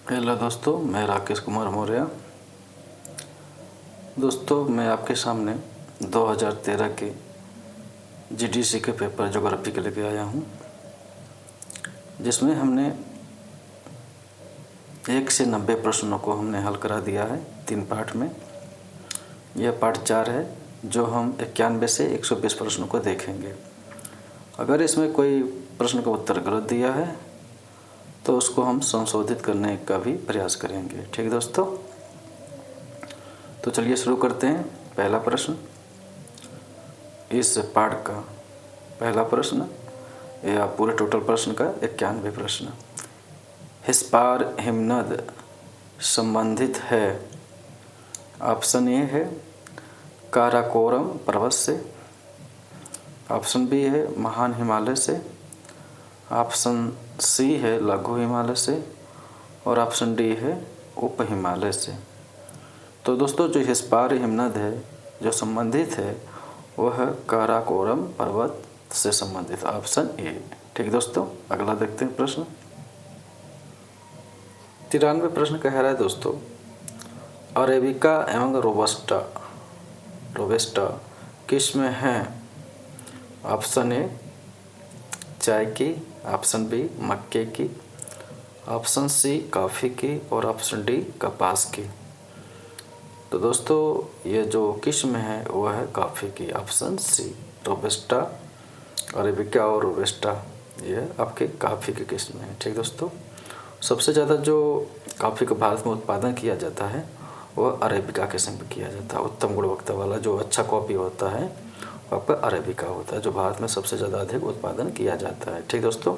Hello दोस्तों, मैं राकेश कुमार मौर्य। दोस्तों, मैं आपके सामने 2013 के जीडीसी के पेपर ज्योग्राफी के लेके आया हूँ, जिसमें हमने 1 से 90 प्रश्नों को हमने हल करा दिया है 3 पार्ट में। यह पार्ट 4 है, जो हम 91 से 120 प्रश्नों को देखेंगे। अगर इसमें कोई प्रश्न का उत्तर गलत दिया है तो उसको हम संशोधित करने का भी प्रयास करेंगे। ठीक है दोस्तों, तो चलिए शुरू करते हैं। पहला प्रश्न, इस पाठ का पहला प्रश्न या पूरे टोटल प्रश्न का 91 प्रश्न। हिस्पार हिमनद संबंधित है। ऑप्शन ए है काराकोरम पर्वत से, ऑप्शन बी है महान हिमालय से, ऑप्शन सी है लघु हिमालय से, और ऑप्शन डी है उप हिमालय से। तो दोस्तों, जो हिस्पार हिमनद है जो संबंधित है वह काराकोरम पर्वत से संबंधित, ऑप्शन ए। ठीक दोस्तों, अगला देखते हैं प्रश्न। 93 प्रश्न कह रहा है दोस्तों, अरेबिका एवं रोबस्टा किस्म हैं। ऑप्शन ए चाय की, ऑप्शन बी मक्के की, ऑप्शन सी कॉफ़ी की, और ऑप्शन डी कपास की। तो दोस्तों, ये जो किस्म है वह है कॉफ़ी की, ऑप्शन सी। रोबस्टा, अरेबिका और रोबस्टा ये आपके कॉफ़ी की किस्म है। ठीक दोस्तों, सबसे ज़्यादा जो कॉफ़ी का भारत में उत्पादन किया जाता है वह अरेबिका किस्म पर किया जाता है। उत्तम गुणवत्ता वाला जो अच्छा कॉफ़ी होता है वह आपका अरेबिका होता है, जो भारत में सबसे ज़्यादा अधिक उत्पादन किया जाता है। ठीक दोस्तों,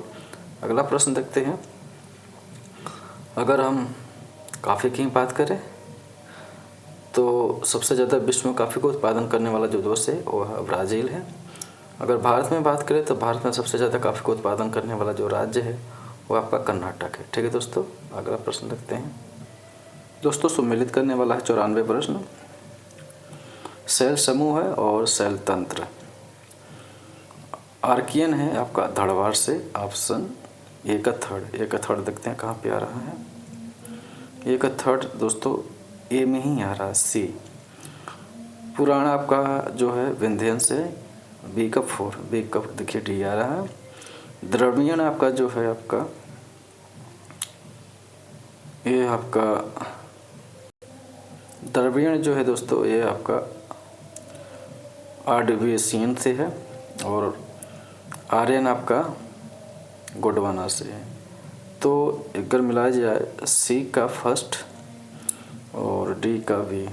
अगला प्रश्न देखते हैं। अगर हम कॉफ़ी की बात करें तो सबसे ज़्यादा विश्व में कॉफ़ी को उत्पादन करने वाला जो देश है वह ब्राज़ील है। अगर भारत में बात करें तो भारत में सबसे ज़्यादा कॉफ़ी को उत्पादन करने वाला जो राज्य है वो आपका कर्नाटक है। ठीक है दोस्तों, अगला प्रश्न देखते हैं। दोस्तों, सम्मिलित करने वाला है 94 प्रश्न। सेल समूह है और सेल तंत्र। आर्कियन है आपका धड़वार से, ऑप्शन ए का थर्ड देखते हैं कहाँ पे आ रहा है। ए का थर्ड दोस्तों ए में ही आ रहा है, सी। पुराण आपका जो है विंध्यन से, बी का 4, बी का देखिए डी आ रहा है। द्रविड़ आपका जो है आपका ये आपका द्रविड़ जो है दोस्तों ये आपका आर्डवेशियन से है, और आर्यन आपका गोंडवाना से है। तो अगर मिलाया जाए सी का फर्स्ट और डी का बी।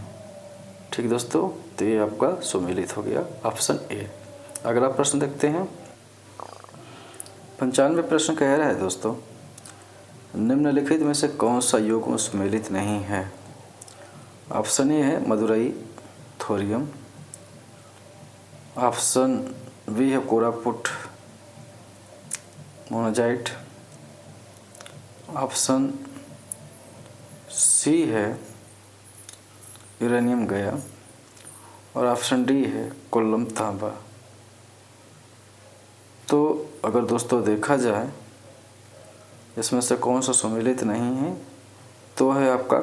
ठीक दोस्तों, तो ये आपका सुमेलित हो गया, ऑप्शन ए। अगला प्रश्न देखते हैं। 95 प्रश्न कह रहा है दोस्तों, निम्नलिखित में से कौन सा युग्म सुमेलित नहीं है। ऑप्शन ए है मदुरई थोरियम, ऑप्शन बी है कोरापुट मोनाजाइट, ऑप्शन सी है यूरेनियम गया, और ऑप्शन डी है कोल्लम तांबा। तो अगर दोस्तों देखा जाए इसमें से कौन सा सुमेलित नहीं है तो है आपका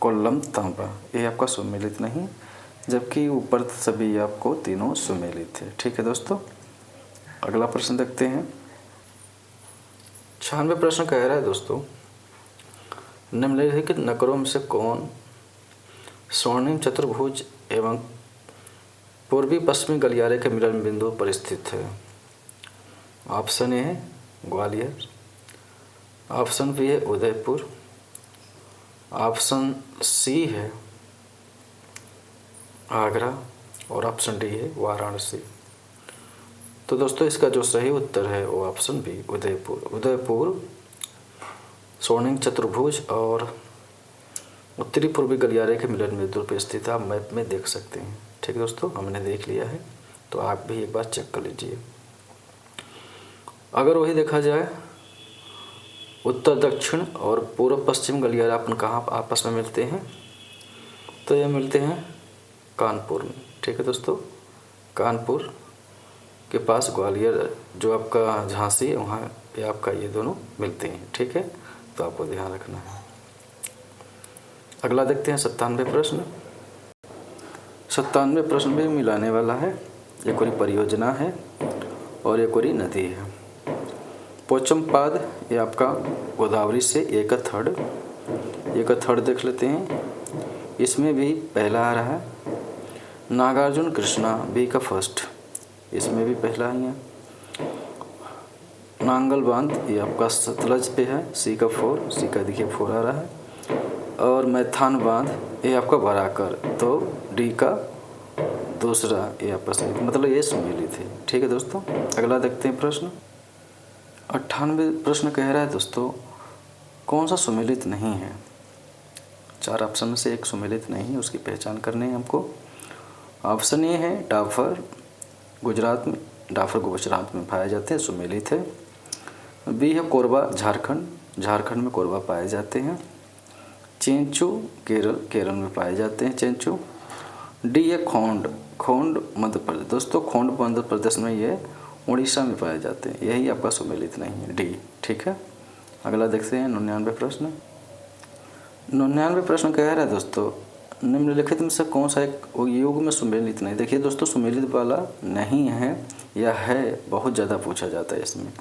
कोल्लम तांबा, ये आपका सुमेलित नहीं, जबकि ऊपर सभी आपको तीनों सुमेलित है। ठीक है दोस्तों, अगला प्रश्न देखते हैं। 96 प्रश्न कह रहा है दोस्तों, निम्नलिखित नगरों में से कौन स्वर्णिम चतुर्भुज एवं पूर्वी पश्चिमी गलियारे के मिलन बिंदु पर स्थित है। ऑप्शन ए है ग्वालियर, ऑप्शन बी है उदयपुर, ऑप्शन सी है आगरा, और ऑप्शन डी है वाराणसी। तो दोस्तों, इसका जो सही उत्तर है वो ऑप्शन बी उदयपुर। उदयपुर स्वर्णिम चतुर्भुज और उत्तरी पूर्वी गलियारे के मिलन बिंदु पर स्थित, आप मैप में देख सकते हैं। ठीक दोस्तों, हमने देख लिया है, तो आप भी एक बार चेक कर लीजिए। अगर वही देखा जाए उत्तर दक्षिण और पूर्व पश्चिम गलियारे अपन कहाँ आपस में मिलते हैं, तो ये मिलते हैं कानपुर में। ठीक है दोस्तों, कानपुर के पास ग्वालियर जो आपका झांसी है वहाँ पे आपका ये दोनों मिलते हैं। ठीक है, तो आपको ध्यान रखना है। अगला देखते हैं 97 प्रश्न। 97 प्रश्न भी मिलाने वाला है। एक और परियोजना है और एक और नदी है। पोचमपाद ये आपका गोदावरी से 1/3 देख लेते हैं। इसमें भी पहला आ रहा है। नागार्जुन कृष्णा बी का फर्स्ट, इसमें भी पहला ही है। नांगल बांध ये आपका सतलज पे है, सी का 4, सी का देखिए 4 आ रहा है। और मैथान बांध ये आपका बराकर, तो डी का दूसरा ये आपका सही, मतलब ये सुमेलित है। ठीक है दोस्तों, अगला देखते हैं प्रश्न। 98 प्रश्न कह रहा है दोस्तों, कौन सा सुमेलित नहीं है। 4 ऑप्शन में से एक सुमेलित नहीं है, उसकी पहचान करनी है हमको। ऑप्शन ए है डाफर, गुजरात में पाए जाते हैं, सुमेलित है। बी है कोरबा, झारखंड में कोरबा पाए जाते हैं। चेंचू केरल में पाए जाते हैं चेंचू। डी है खोंड मध्य प्रदेश, दोस्तों खोंड मध्य प्रदेश में, ये उड़ीसा में पाए जाते हैं। यही आपका सुमेलित नहीं है, डी। ठीक है, अगला देखते हैं 99 प्रश्न। 99 प्रश्न कह रहा है दोस्तों, निम्नलिखित में से कौन सा एक योग में सुमेलित नहीं। देखिए दोस्तों, सुमेलित वाला नहीं है या है, बहुत ज़्यादा पूछा जाता है इसमें,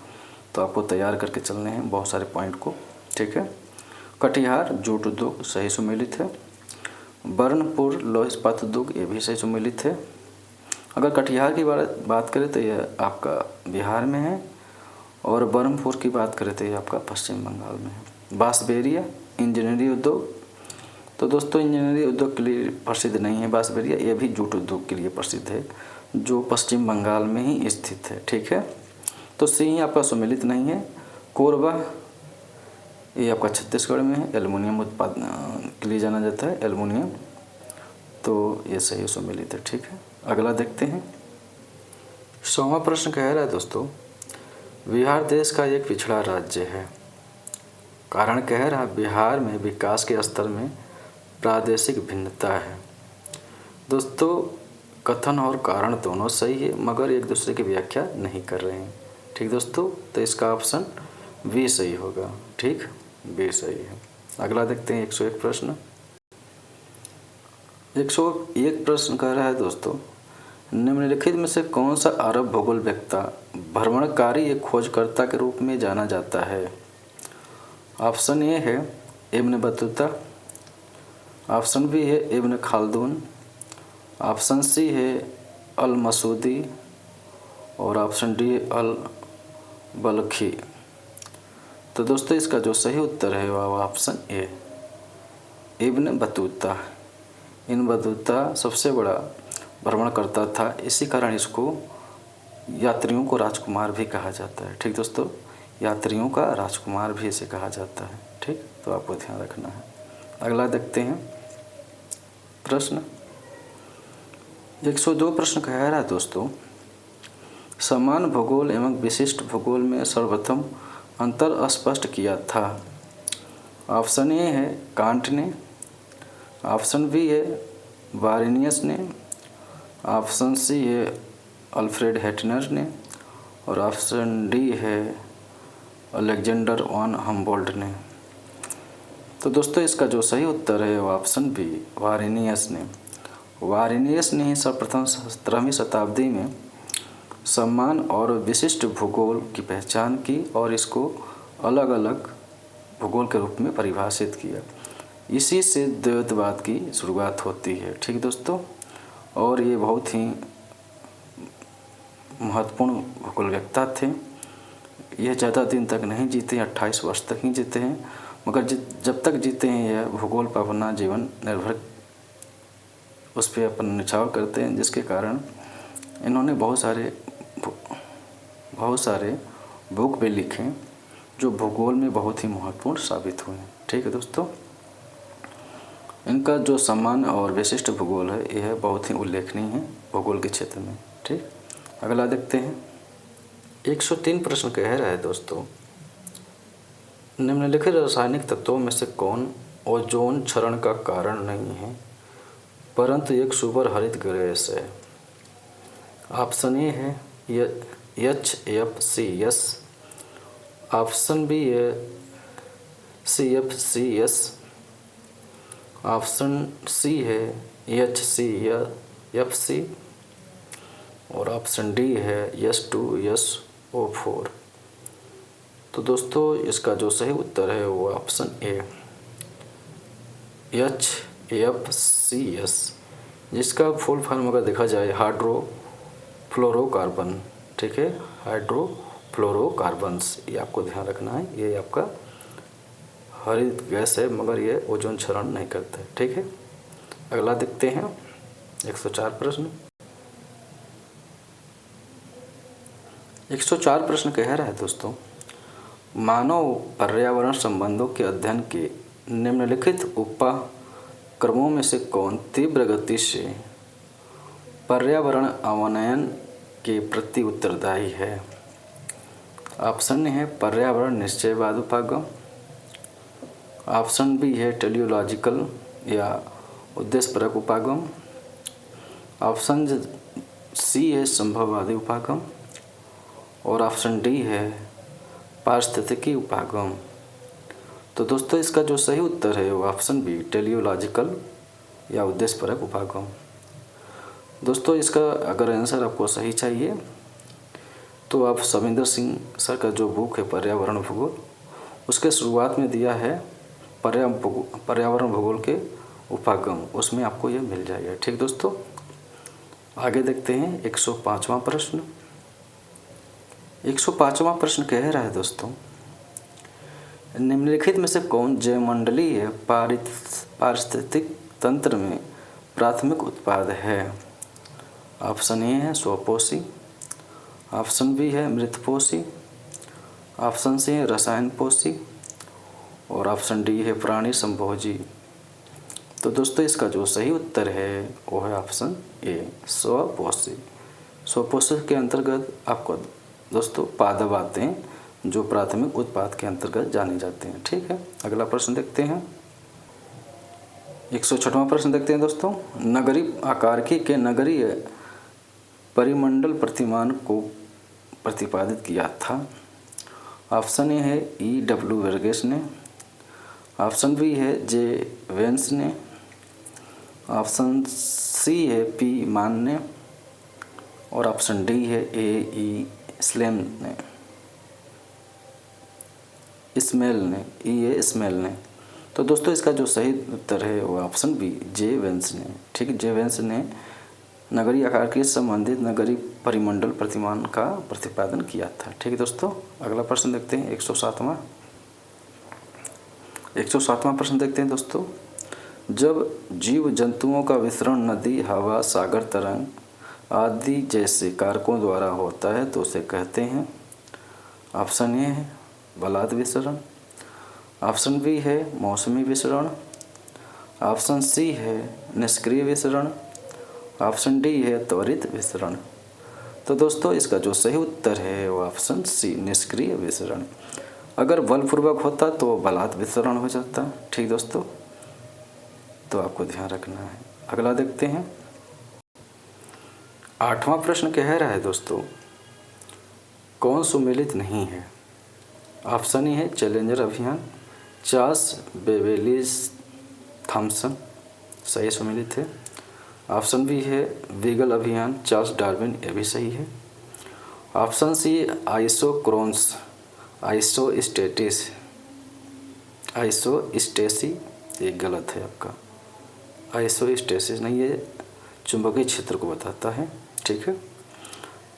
तो आपको तैयार करके चलने हैं बहुत सारे पॉइंट को। ठीक है, कटिहार जूट उद्योग सही सुमेलित है। बर्नपुर लौह इस्पात उद्योग ये भी सही सुमेलित है। अगर कटिहार की बात करें तो यह आपका बिहार में है, और बर्नपुर की बात करें तो ये आपका पश्चिम बंगाल में है। बांसबेरिया इंजीनियरिंग उद्योग, तो दोस्तों इंजीनियरिंग उद्योग के लिए प्रसिद्ध नहीं है बांसबेरिया, ये भी जूट उद्योग के लिए प्रसिद्ध है, जो पश्चिम बंगाल में ही स्थित है। ठीक है, तो सी ही आपका सुमेलित नहीं है। कोरबा ये आपका छत्तीसगढ़ में है, एल्युमिनियम उत्पादन के लिए जाना जाता है, एल्युमिनियम, तो ये सही सुमेलित है। ठीक है, अगला देखते हैं। 100वां प्रश्न कह रहा है दोस्तों, बिहार देश का एक पिछड़ा राज्य है। कारण कह रहा है बिहार में विकास के स्तर में प्रादेशिक भिन्नता है। दोस्तों कथन और कारण दोनों सही है, मगर एक दूसरे की व्याख्या नहीं कर रहे हैं। ठीक दोस्तों, तो इसका ऑप्शन बी सही होगा। ठीक, बी सही है। अगला देखते हैं 101 प्रश्न। 101 प्रश्न कह रहा है दोस्तों, निम्नलिखित में से कौन सा अरब भूगोलवेत्ता भ्रमणकारी एक खोजकर्ता के रूप में जाना जाता है। ऑप्शन ए है इब्न बतूता, ऑप्शन बी है इब्न खालदून, ऑप्शन सी है अल मसूदी, और ऑप्शन डी अल बल्खी। तो दोस्तों इसका जो सही उत्तर है वह option A Ibn Battuta. Ibn Battuta सबसे बड़ा भ्रमण करता था, इसी कारण इसको यात्रियों को राजकुमार भी कहा जाता है। ठीक दोस्तों, यात्रियों का राजकुमार भी इसे कहा जाता है। ठीक, तो आपको ध्यान रखना है। अगला देखते हैं प्रश्न। 102 प्रश्न कह रहा है दोस्तों, समान भूगोल एवं विशिष्ट भूगोल में सर्वप्रथम अंतर स्पष्ट किया था। ऑप्शन ए है कांट ने, ऑप्शन बी है वारेनियस ने, ऑप्शन सी है अल्फ्रेड हेटनर ने, और ऑप्शन डी है अलेक्जेंडर वन हम्बोल्ट ने। तो दोस्तों इसका जो सही उत्तर है वो ऑप्शन बी वारेनियस ने। वारेनियस ने ही सर्वप्रथम 17वीं शताब्दी में समान और विशिष्ट भूगोल की पहचान की और इसको अलग अलग भूगोल के रूप में परिभाषित किया। इसी से द्वैतवाद की शुरुआत होती है। ठीक दोस्तों, और ये बहुत ही महत्वपूर्ण भूगोलवेत्ता थे। यह ज़्यादा दिन तक नहीं जीते, 28 वर्ष तक ही जीते हैं, मगर जब तक जीते हैं यह भूगोल पर अपना जीवन निर्भर उस पर अपन निछावर करते हैं, जिसके कारण इन्होंने बहुत सारे बुक भी लिखे जो भूगोल में बहुत ही महत्वपूर्ण साबित हुए हैं। ठीक है दोस्तों, इनका जो समान और विशिष्ट भूगोल है यह बहुत ही उल्लेखनीय है भूगोल के क्षेत्र में। ठीक, अगला देखते हैं। 103 प्रश्न कह रहा है दोस्तों, निम्नलिखित रासायनिक तत्वों में से कौन ओजोन क्षरण का कारण नहीं है परंतु एक सुपर हरित गैस है। ऑप्शन ए है HFCS, ऑप्शन बी है CFCS, ऑप्शन सी है HC या FC, और ऑप्शन डी है S2SO4। तो दोस्तों इसका जो सही उत्तर है वो ऑप्शन ए HFCS, जिसका फुल फॉर्म अगर देखा जाए हाइड्रोफ्लोरोकार्बन। ठीक है, हाइड्रोफ्लोरोकार्बन्स, ये आपको ध्यान रखना है। ये आपका हरित गैस है मगर ये ओजोन क्षरण नहीं करता है। ठीक है, अगला देखते हैं 104 प्रश्न। 104 प्रश्न कह रहा है दोस्तों, मानव पर्यावरण संबंधों के अध्ययन के निम्नलिखित उपक्रमों में से कौन तीव्र गति से पर्यावरण अवनयन के प्रति उत्तरदायी है? ऑप्शन है पर्यावरण निश्चयवाद उपागम, ऑप्शन बी है टेलियोलॉजिकल या उद्देश्यपरक उपागम, ऑप्शन सी है संभववादी उपागम, और ऑप्शन डी है पारिस्थितिकी उपागम। तो दोस्तों इसका जो सही उत्तर है वो ऑप्शन बी टेलियोलॉजिकल या उद्देश्यपरक उपागम। दोस्तों इसका अगर आंसर आपको सही चाहिए तो आप सविंदर सिंह सर का जो बुक है पर्यावरण भूगोल, उसके शुरुआत में दिया है पर्यावरण भूगोल के उपागम, उसमें आपको यह मिल जाएगा। ठीक दोस्तों, आगे देखते हैं 105वां प्रश्न। 105वां प्रश्न कह रहा है दोस्तों, निम्नलिखित में से कौन जैवमंडलीय पारिस्थितिक तंत्र में प्राथमिक उत्पाद है? ऑप्शन ए है स्वपोषी, ऑप्शन बी है मृतपोषी, ऑप्शन सी है रसायन पोषी, और ऑप्शन डी है प्राणी संभोजी। तो दोस्तों इसका जो सही उत्तर है वो है ऑप्शन ए स्वपोषी। स्वपोषी के अंतर्गत आपको दोस्तों पादप आते हैं जो प्राथमिक उत्पाद के अंतर्गत जाने जाते हैं। ठीक है, अगला प्रश्न देखते हैं 106वां प्रश्न देखते हैं दोस्तों, नगरीय आकारिकी के नगरीय परिमंडल प्रतिमान को प्रतिपादित किया था? ऑप्शन ए है E.W. वर्गेस ने, ऑप्शन बी है जे वेंस ने, ऑप्शन सी है P. मान ने, और ऑप्शन डी है E. स्मेल ने। तो दोस्तों इसका जो सही उत्तर है वो ऑप्शन बी जे वेंस ने। ठीक है, जे वेंस ने नगरीय आकारिकी से संबंधित नगरीय परिमंडल प्रतिमान का प्रतिपादन किया था। ठीक है दोस्तों, अगला प्रश्न देखते हैं 107वां प्रश्न देखते हैं दोस्तों, जब जीव जंतुओं का विसरण नदी, हवा, सागर तरंग आदि जैसे कारकों द्वारा होता है तो उसे कहते हैं? ऑप्शन ए है बलात् विसरण, ऑप्शन बी है मौसमी विसरण, ऑप्शन सी है निष्क्रिय विसरण, ऑप्शन डी है त्वरित विसरण। तो दोस्तों इसका जो सही उत्तर है वो ऑप्शन सी निष्क्रिय विसरण। अगर बलपूर्वक होता तो बलात् विसरण हो जाता। ठीक दोस्तों, तो आपको ध्यान रखना है। अगला देखते हैं 8वां प्रश्न कह रहा है दोस्तों, कौन सुमेलित नहीं है? ऑप्शन ए है चैलेंजर अभियान, चार्ल्स बेबेली थॉमसन सही सुमेलित है, ऑप्शन बी है बीगल अभियान, चार्ल्स डार्विन, ये भी सही है, ऑप्शन सी आइसोस्टेसी, ये गलत है आपका, आइसोस्टेसिस नहीं, ये चुंबकीय क्षेत्र को बताता है। ठीक है,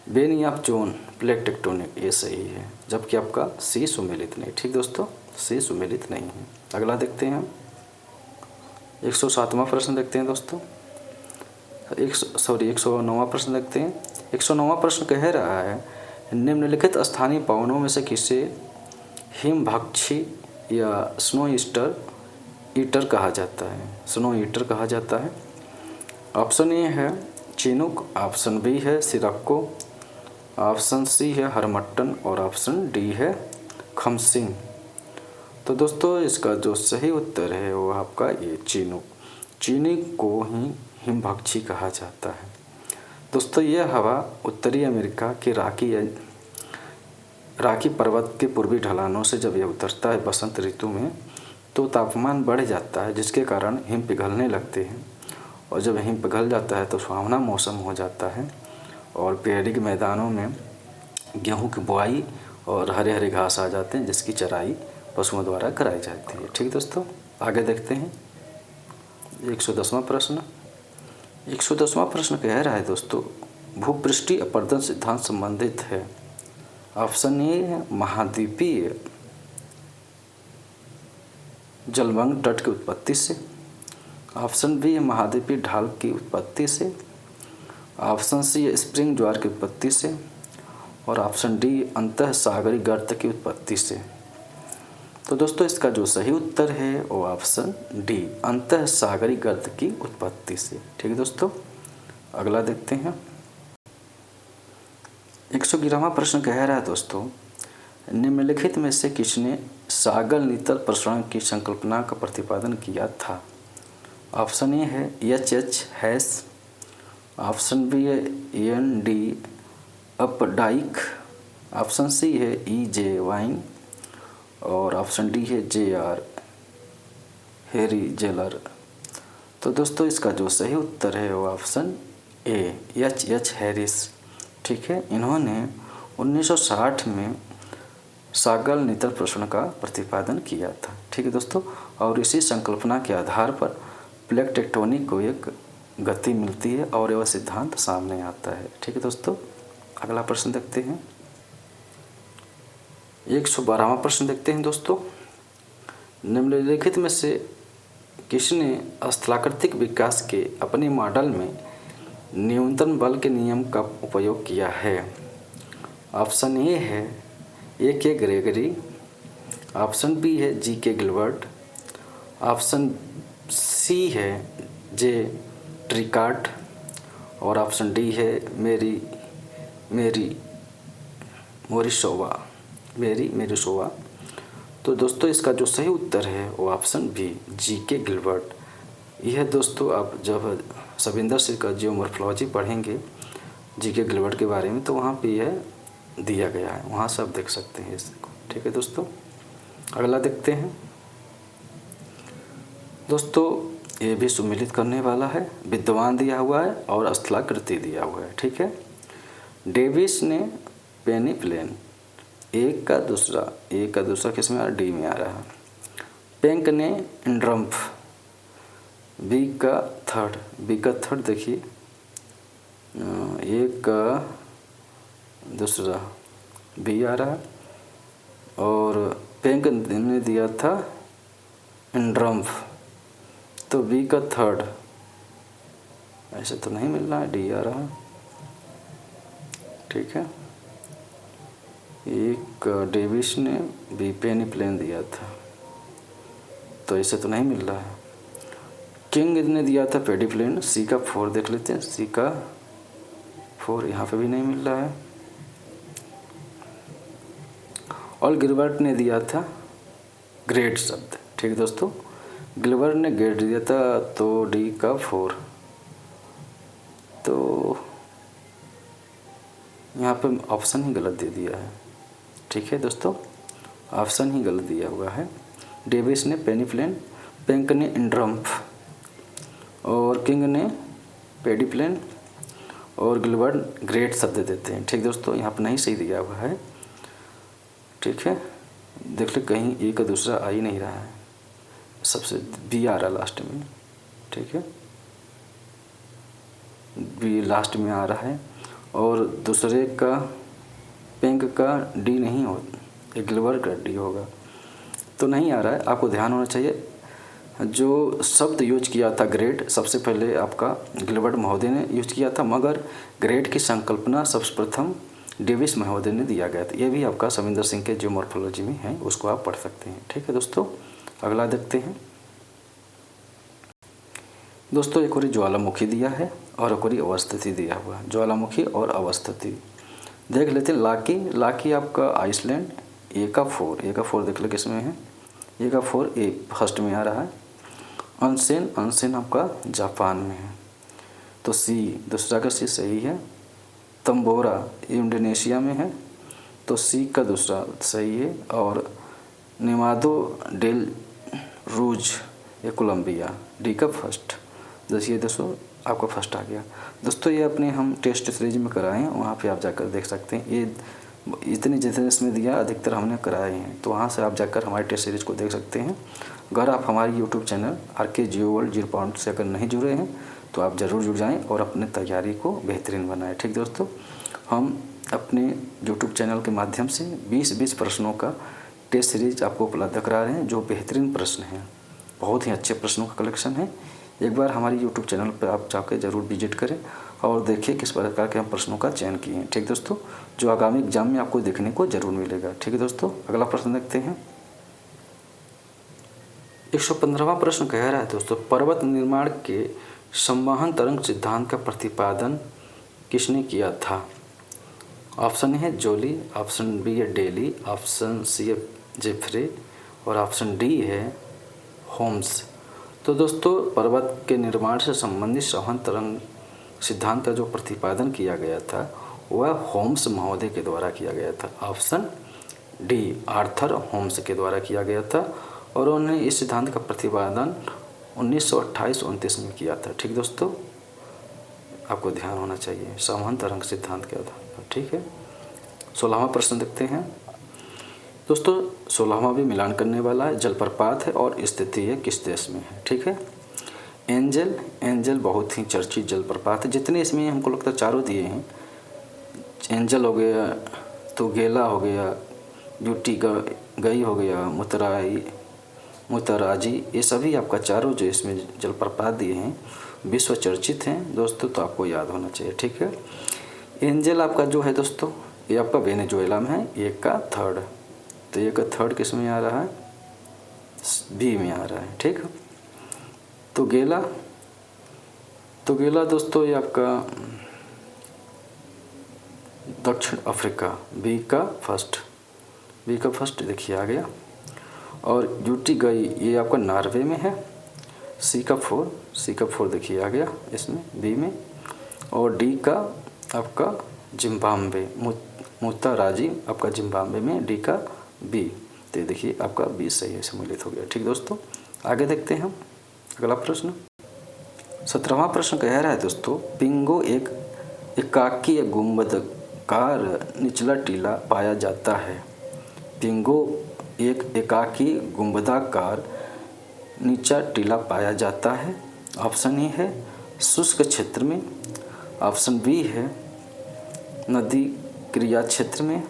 बेनियाफ जोन प्लेट टेक्टोनिक, ये सही है, जबकि आपका सी सुमेलित नहीं। ठीक दोस्तों, सी सुमेलित नहीं है। अगला देखते हैं 107वां प्रश्न देखते हैं दोस्तों, 109वां प्रश्न देखते हैं। 109वां प्रश्न कह रहा है, निम्नलिखित स्थानीय पवनों में से किसे हिमभक्षी या स्नो ईटर कहा जाता है? स्नो ईटर कहा जाता है। ऑप्शन ए है चिनूक, ऑप्शन बी है सिरक्को, ऑप्शन सी है हरमट्टन, और ऑप्शन डी है खमसिंग। तो दोस्तों इसका जो सही उत्तर है वो आपका ये चिनूक को ही हिमभक्षी कहा जाता है। दोस्तों यह हवा उत्तरी अमेरिका के राकी पर्वत के पूर्वी ढलानों से जब यह उतरता है बसंत ऋतु में, तो तापमान बढ़ जाता है, जिसके कारण हिम पिघलने लगते हैं, और जब हिम पिघल जाता है तो सुहावना मौसम हो जाता है और पहाड़ी के मैदानों में गेहूं की बुआई और हरे हरे घास आ जाते हैं, जिसकी चराई पशुओं द्वारा कराई जाती है। ठीक दोस्तों, आगे देखते हैं 110वां प्रश्न। 110वां प्रश्न कह रहा है दोस्तों, भूपृष्ठीय अपरदन सिद्धांत संबंधित है। ऑप्शन ए है महाद्वीपीय जलमग्न तट की उत्पत्ति से, ऑप्शन बी है महाद्वीपीय ढाल की उत्पत्ति से, ऑप्शन सी है स्प्रिंग ज्वार की उत्पत्ति से, और ऑप्शन डी अंतः सागरी गर्त की उत्पत्ति से। तो दोस्तों इसका जो सही उत्तर है वो ऑप्शन डी अंतः सागरी गर्त की उत्पत्ति से। ठीक है दोस्तों, अगला देखते हैं 111वां प्रश्न कह रहा है दोस्तों, निम्नलिखित में से किसने सागर नितल प्रसरण की संकल्पना का प्रतिपादन किया था। ऑप्शन ए है H.H. हैस, ऑप्शन बी है E.N.D. अपडाइक, ऑप्शन सी है E.J. वाइन, और ऑप्शन डी है J.R. Harry jailer. तो दोस्तों इसका जो सही उत्तर है वो ऑप्शन ए H.H. हैरिस। ठीक है, इन्होंने 1960 में सागर नितल प्रसरण का प्रतिपादन किया था। ठीक है दोस्तों, और इसी संकल्पना के आधार पर प्लेट टेक्टोनिक को एक गति मिलती है और यह सिद्धांत सामने आता है। ठीक है दोस्तों, अगला प्रश्न देखते हैं 112वां प्रश्न देखते हैं दोस्तों, निम्नलिखित में से किसने स्थलाकृतिक विकास के अपने मॉडल में न्यूटन बल के नियम का उपयोग किया है। ऑप्शन ए है A.K. ग्रेगरी, ऑप्शन बी है G.K. गिलबर्ट, ऑप्शन सी है J. ट्रिकार्ट, और ऑप्शन डी है मेरी मोरिसोवा। तो दोस्तों इसका जो सही उत्तर है वो ऑप्शन बी G.K. गिलबर्ट। यह दोस्तों आप जब सविंदर सिंह का जियोमॉर्फोलॉजी पढ़ेंगे G.K. गिलबर्ट के बारे में, तो वहाँ पे यह दिया गया है, वहाँ से आप देख सकते हैं इसको। ठीक है दोस्तों, अगला देखते हैं दोस्तों, ये भी सुमिलित करने वाला है, विद्वान दिया हुआ है और स्थलाकृति दिया हुआ है। ठीक है, डेविस ने पेनिप्लेन ए का दूसरा किस में आ रहा, डी में आ रहा है। पेंक ने इंड्रम्फ बी का थर्ड देखिए, ए का दूसरा बी आ रहा है, और पेंक ने दिया था इंड्रम्फ, तो बी का थर्ड, ऐसे तो नहीं मिल रहा है, डी आ रहा है। ठीक है, एक डेविस ने बी पेनिप्लेन दिया था, तो ऐसे तो नहीं मिल रहा है। किंग ने दिया था पेडिप्लेन, सी का 4 देख लेते हैं, सी का 4 यहाँ पे भी नहीं मिल रहा है। और गिलबर्ट ने दिया था ग्रेट शब्द। ठीक है दोस्तों, गिलबर्ट ने ग्रेट दिया था, तो डी का 4, तो यहाँ पे ऑप्शन ही गलत दे दिया है। ठीक है दोस्तों, ऑप्शन ही गलत दिया हुआ है। डेविस ने पेनिप्लेन, पेंक ने इंड्रम्फ, और किंग ने पेडिप्लेन, और गिलबर्ट ग्रेट शब्द देते हैं। ठीक दोस्तों, यहाँ पर नहीं सही दिया हुआ है। ठीक है, देख ले कहीं ए का दूसरा आ ही नहीं रहा है, सबसे बी आ रहा लास्ट में। ठीक है, बी लास्ट में आ रहा है, और दूसरे का पेंक का डी नहीं हो, गिलबर्ट का डी होगा, तो नहीं आ रहा है। आपको ध्यान होना चाहिए, जो शब्द यूज किया था ग्रेड, सबसे पहले आपका गिलबर्ट महोदय ने यूज किया था, मगर ग्रेड की संकल्पना सबसे प्रथम डेविस महोदय ने दिया गया था। ये भी आपका सविंदर सिंह के जियोमॉर्फोलॉजी में है, उसको आप पढ़ सकते हैं। ठीक है दोस्तों, अगला देखते हैं दोस्तों, एक और ज्वालामुखी दिया है और एक और अवस्थिति दिया हुआ है। ज्वालामुखी और अवस्थिति देख लेते हैं। लाकी आपका आइसलैंड, ए का 4 देख ले किस में है, ए का 4 ए फर्स्ट में आ रहा है। अनसेन आपका जापान में है, तो सी दूसरा का सी सही है। तंबोरा इंडोनेशिया में है, तो सी का दूसरा सही है। और निमादो डेल रूज या कोलंबिया। डी का फर्स्ट। देखिए दोस्तों आपका फर्स्ट आ गया। दोस्तों ये अपने हम टेस्ट सीरीज में कराए हैं, वहाँ पे आप जाकर देख सकते हैं। ये इतने जितने इसमें दिया अधिकतर हमने कराए हैं, तो वहाँ से आप जाकर हमारे टेस्ट सीरीज को देख सकते हैं। अगर आप हमारे यूट्यूब चैनल RK जियो वर्ल्ड 0 से अगर नहीं जुड़े हैं तो आप ज़रूर जुड़ जाएं और अपने तैयारी को बेहतरीन बनाएं। ठीक दोस्तों, हम अपने यूट्यूब चैनल के माध्यम से 20-20 प्रश्नों का टेस्ट सीरीज आपको उपलब्ध करा रहे हैं, जो बेहतरीन प्रश्न हैं, बहुत ही अच्छे प्रश्नों का कलेक्शन है। एक बार हमारी यूट्यूब चैनल पर आप जाकर ज़रूर विजिट करें और देखिए किस प्रकार के हम प्रश्नों का चयन किए हैं। ठीक दोस्तों, जो आगामी एग्जाम में आपको देखने को ज़रूर मिलेगा। ठीक है दोस्तों, अगला प्रश्न देखते हैं। 115वां प्रश्न कह रहा है दोस्तों, पर्वत निर्माण के संवहन तरंग सिद्धांत का प्रतिपादन किसने किया था? ऑप्शन है जोली, ऑप्शन बी है डेली, ऑप्शन सी है जेफ्रे और ऑप्शन डी है होम्स। तो दोस्तों पर्वत के निर्माण से संबंधित संवहन तरंग सिद्धांत का जो प्रतिपादन किया गया था वह होम्स महोदय के द्वारा किया गया था। ऑप्शन डी आर्थर होम्स के द्वारा किया गया था और उन्होंने इस सिद्धांत का प्रतिपादन 1928-29 में किया था। ठीक दोस्तों, आपको ध्यान होना चाहिए संवहन तरंग सिद्धांत के आधार पर। ठीक है, 16वां प्रश्न देखते हैं दोस्तों। 16वां भी मिलान करने वाला है, जलप्रपात है और स्थिति है किस देश में है। ठीक है, एंजल बहुत ही चर्चित जलप्रपात है। जितने इसमें हमको लगता है चारों दिए हैं, एंजल हो गया, तुगेला हो गया, यूटी गई हो गया, मुतराजी, ये सभी आपका चारों जो इसमें जलप्रपात दिए हैं विश्व चर्चित हैं दोस्तों, तो आपको याद होना चाहिए। ठीक है, एंजल आपका जो है दोस्तों ये आपका वेनेजुएला में है, एक का थर्ड, तो एक का थर्ड किस में आ रहा है? बी में आ रहा है। ठीक है, तुगेला दोस्तों ये आपका दक्षिण अफ्रीका, बी का फर्स्ट देखिए आ गया। और यूटी गई ये आपका नॉर्वे में है, सी का फोर देखिए आ गया इसमें बी में। और डी का आपका जिम्बाब्वे, मुताराजी आपका जिम्बाब्वे में, डी का बी, तो देखिए आपका बी सही है, सम्मिलित हो गया। ठीक दोस्तों, आगे देखते हैं हम अगला प्रश्न। 17वां प्रश्न कह रहा है दोस्तों, पिंगो एक एकाकी गुंबदाकार निचला टीला पाया जाता है। पिंगो एक एकाकी गुंबदाकार नीचा टीला पाया जाता है। ऑप्शन ए है शुष्क क्षेत्र में, ऑप्शन बी है नदी क्रिया क्षेत्र में,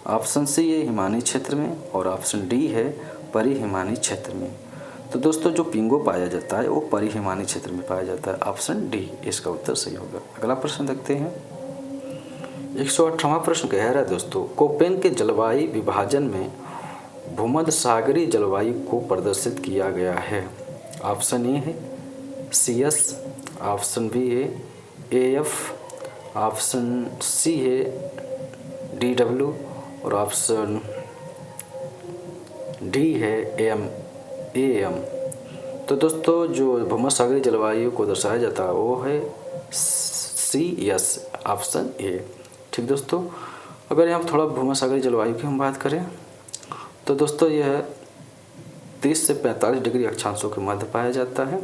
ऑप्शन सी है हिमानी क्षेत्र में और ऑप्शन डी है परिहिमानी क्षेत्र में। तो दोस्तों जो पिंगो पाया जाता है वो परिहिमानी क्षेत्र में पाया जाता है। ऑप्शन डी इसका उत्तर सही होगा। अगला प्रश्न देखते हैं। 118वां प्रश्न कह रहा है दोस्तों, कोपेन के जलवायु विभाजन में भूमध्य सागरीय जलवायु को प्रदर्शित किया गया है। ऑप्शन ए है CS, ऑप्शन बी है AF, ऑप्शन सी है DW और ऑप्शन डी है AM। तो दोस्तों जो भूमध्य सागरीय जलवायु को दर्शाया जाता है वो है CS, ऑप्शन ए। ठीक दोस्तों, अगर यहाँ थोड़ा भूमध्य सागरीय जलवायु की हम बात करें तो दोस्तों यह 30 से 45 डिग्री अक्षांशों के मध्य पाया जाता है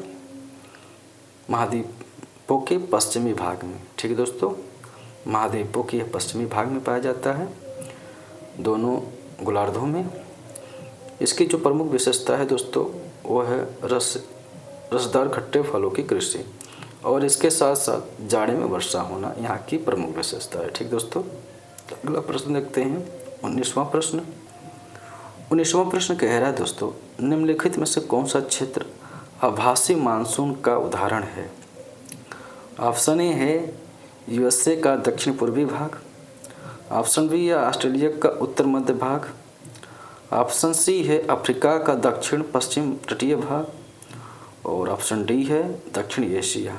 महाद्वीपों के पश्चिमी भाग में। ठीक है दोस्तों, महाद्वीपों के पश्चिमी भाग में पाया जाता है दोनों गोलार्धों में। इसकी जो प्रमुख विशेषता है दोस्तों वो है रसदार खट्टे फलों की कृषि और इसके साथ साथ जाड़े में वर्षा होना यहाँ की प्रमुख विशेषता है। ठीक दोस्तों, अगला प्रश्न देखते हैं। 19वां प्रश्न कह रहा है दोस्तों, निम्नलिखित में से कौन सा क्षेत्र आभासी मानसून का उदाहरण है। ऑप्शन ए है USA का दक्षिण पूर्वी भाग, ऑप्शन बी है ऑस्ट्रेलिया का उत्तर मध्य भाग, ऑप्शन सी है अफ्रीका का दक्षिण पश्चिम तटीय भाग और ऑप्शन डी है दक्षिण एशिया।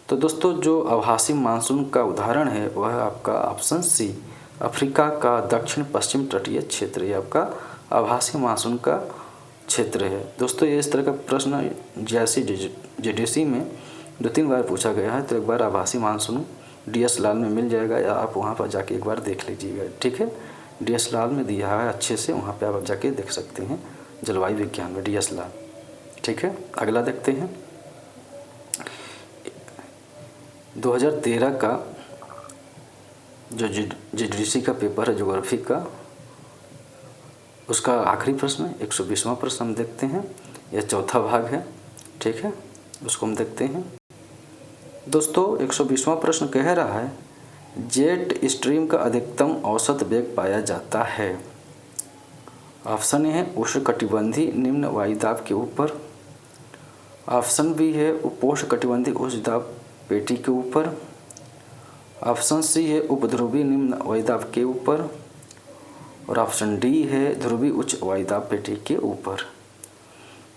तो दोस्तों जो आभासी मानसून का उदाहरण है वह आपका ऑप्शन सी अफ्रीका का दक्षिण पश्चिम तटीय क्षेत्र, ये आपका आभासी मानसून का क्षेत्र है। दोस्तों ये इस तरह का प्रश्न JDC में 2-3 बार पूछा गया है, तो एक बार आभासी मानसून DS लाल में मिल जाएगा या आप वहाँ पर जाके एक बार देख लीजिएगा। ठीक है, DS लाल में दिया है अच्छे से, वहाँ पे आप जाके देख सकते हैं जलवायु विज्ञान में DS लाल। ठीक है, अगला देखते हैं 2013 का जो GDC का पेपर है ज्योग्राफी का, उसका आखिरी प्रश्न 120वां प्रश्न हम देखते हैं। यह चौथा भाग है। ठीक है, उसको हम देखते हैं। दोस्तों 120वां प्रश्न कह रहा है जेट स्ट्रीम का अधिकतम औसत वेग पाया जाता है। ऑप्शन ए है उष्णकटिबंधीय निम्न वायुदाब के ऊपर। ऑप्शन बी है उपोष्णकटिबंधीय उच्च दाब पेटी के ऊपर। ऑप्शन सी है उपध्रुवीय निम्न वायुदाब के ऊपर। और ऑप्शन डी है ध्रुवीय उच्च वायुदाब पेटी के ऊपर।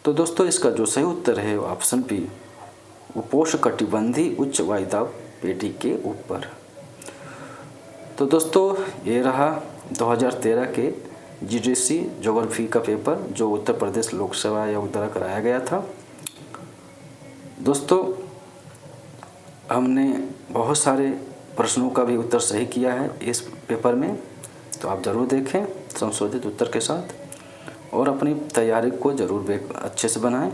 तो दोस्तों इसका जो सही उत्तर है वो ऑप्शन बी उपोष्णकटिबंधीय उच्च वायुदाब पेटी के ऊपर। तो दोस्तों ये रहा 2013 के GDC ज्योग्राफी का पेपर जो उत्तर प्रदेश लोक सेवा आयोग द्वारा कराया गया था। दोस्तों हमने बहुत सारे प्रश्नों का भी उत्तर सही किया है इस पेपर में, तो आप ज़रूर देखें संशोधित उत्तर के साथ और अपनी तैयारी को ज़रूर अच्छे से बनाएं।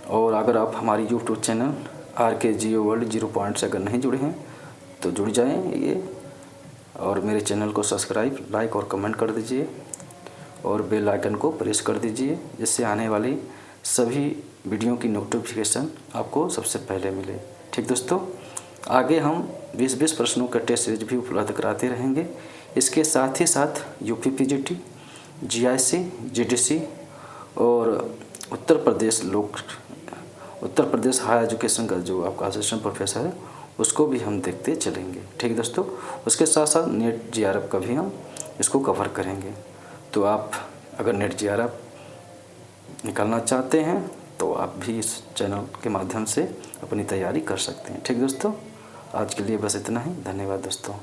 और अगर आप हमारी YouTube channel RK Geo World 0 point से अगर नहीं जुड़े हैं तो जुड़ जाएं ये, और मेरे चैनल को सब्सक्राइब, लाइक और कमेंट कर दीजिए और बेल आइकन को प्रेस कर दीजिए, जिससे आने वाली सभी वीडियो की नोटिफिकेशन आपको सबसे पहले मिले। ठीक दोस्तों, आगे हम 20 प्रश्नों का टेस्ट सीरीज भी उपलब्ध कराते रहेंगे। इसके साथ ही साथ UP PGT, GIC, GDC और उत्तर प्रदेश हायर एजुकेशन का जो आपका असिस्टेंट प्रोफेसर है उसको भी हम देखते चलेंगे। ठीक दोस्तों, उसके साथ साथ नेट GRF का भी हम इसको कवर करेंगे। तो आप अगर नेट GRF निकालना चाहते हैं तो आप भी इस चैनल के माध्यम से अपनी तैयारी कर सकते हैं। ठीक दोस्तों, आज के लिए बस इतना ही। धन्यवाद दोस्तों।